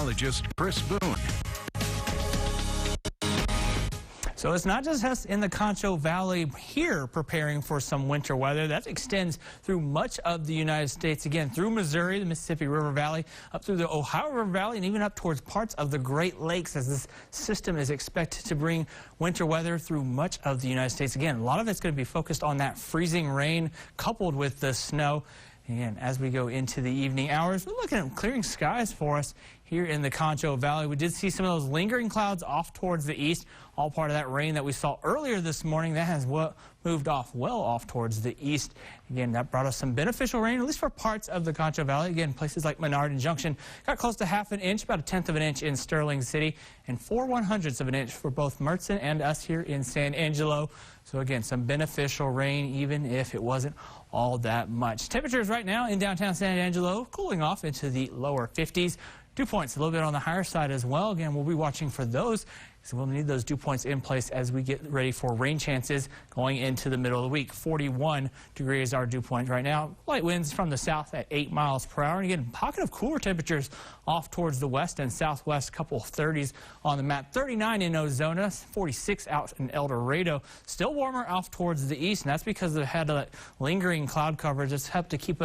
meteorologist Chris Boone. So it's not just us in the Concho Valley here preparing for some winter weather. That extends through much of the United States, again, through Missouri, the Mississippi River Valley, up through the Ohio River Valley, and even up towards parts of the Great Lakes, as this system is expected to bring winter weather through much of the United States. Again, a lot of it's going to be focused on that freezing rain coupled with the snow. Again, as we go into the evening hours, we're looking at clearing skies for us here in the Concho Valley. We did see some of those lingering clouds off towards the east, all part of that rain that we saw earlier this morning. That has moved off well off towards the east. Again, that brought us some beneficial rain, at least for parts of the Concho Valley. Again, places like Menard and Junction got close to ½ an inch, about 1/10 of an inch in Sterling City, and 4/100ths of an inch for both Mertzen and us here in San Angelo. So again, some beneficial rain, even if it wasn't all that much. Temperatures right now in downtown San Angelo cooling off into the lower 50s. Dew points a little bit on the higher side as well. Again, we'll be watching for those, so we'll need those dew points in place as we get ready for rain chances going into the middle of the week. 41 degrees our dew point right now. Light winds from the south at 8 miles per hour. And again, pocket of cooler temperatures off towards the west and southwest. Couple of 30s on the map. 39 in Ozona, 46 out in El Dorado. Still warmer off towards the east, and that's because they've had that lingering cloud coverage that's helped to keep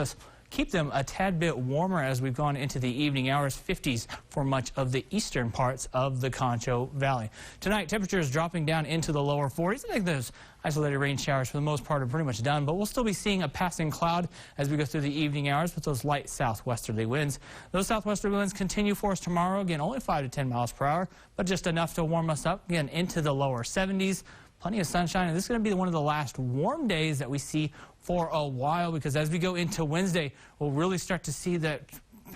them a tad bit warmer as we've gone into the evening hours. 50s for much of the eastern parts of the Concho Valley. Tonight, temperatures dropping down into the lower 40s. I think those isolated rain showers for the most part are pretty much done, but we'll still be seeing a passing cloud as we go through the evening hours with those light southwesterly winds. Those southwesterly winds continue for us tomorrow. Again, only 5 to 10 miles per hour, but just enough to warm us up again into the lower 70s. Plenty of sunshine, and this is going to be one of the last warm days that we see for a while, because as we go into Wednesday, we'll really start to see that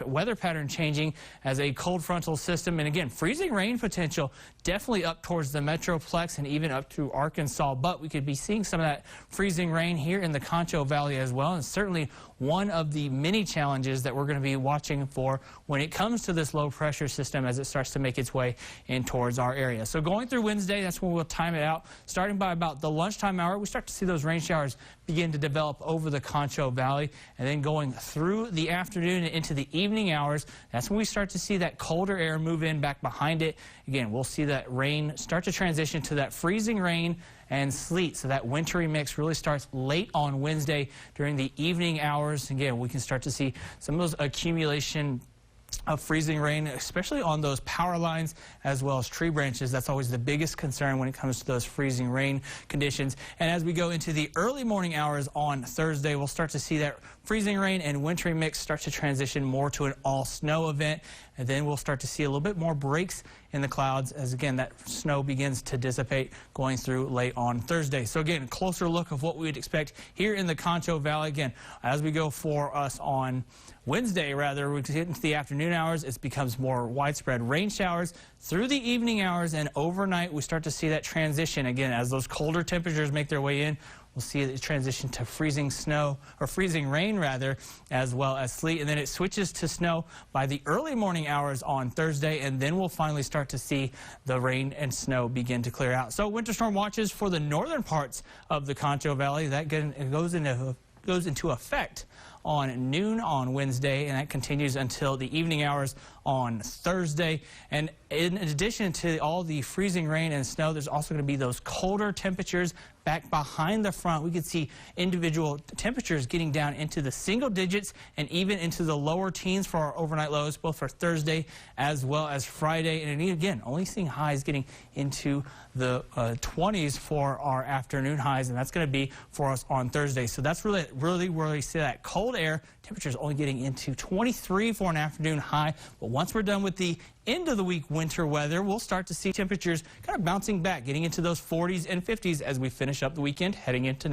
weather pattern changing as a cold frontal system, and again, freezing rain potential definitely up towards the Metroplex and even up to Arkansas, but we could be seeing some of that freezing rain here in the Concho Valley as well, and certainly one of the many challenges that we're going to be watching for when it comes to this low pressure system as it starts to make its way in towards our area. So going through Wednesday, that's when we'll time it out. Starting by about the lunchtime hour, we start to see those rain showers begin to develop over the Concho Valley, and then going through the afternoon and into the evening hours, that's when we start to see that colder air move in back behind it. Again, we'll see that rain start to transition to that freezing rain and sleet. So that wintry mix really starts late on Wednesday during the evening hours. Again, we can start to see some of those accumulation of freezing rain, especially on those power lines as well as tree branches. That's always the biggest concern when it comes to those freezing rain conditions. And as we go into the early morning hours on Thursday, we'll start to see that freezing rain and wintry mix start to transition more to an all snow event. And then we'll start to see a little bit more breaks in the clouds as, again, that snow begins to dissipate going through late on Thursday. So, again, a closer look of what we would expect here in the Concho Valley. Again, as we go for us on Wednesday, rather, we get into the afternoon hours, it becomes more widespread rain showers. Through the evening hours and overnight, we start to see that transition. Again, as those colder temperatures make their way in, we'll see it transition to freezing snow, or freezing rain rather, as well as sleet. And then it switches to snow by the early morning hours on Thursday, and then we'll finally start to see the rain and snow begin to clear out. So winter storm watches for the northern parts of the Concho Valley, that goes into effect on noon on Wednesday, and that continues until the evening hours on Thursday. And in addition to all the freezing rain and snow, there's also going to be those colder temperatures back behind the front. We could see individual temperatures getting down into the single digits and even into the lower teens for our overnight lows, both for Thursday as well as Friday. And again, only seeing highs getting into the 20s for our afternoon highs, and that's going to be for us on Thursday. So that's really where we see that cold air. Temperatures only getting into 23 for an afternoon high. But once we're done with the end of the week winter weather, we'll start to see temperatures kind of bouncing back, getting into those 40s and 50s as we finish up the weekend, heading into next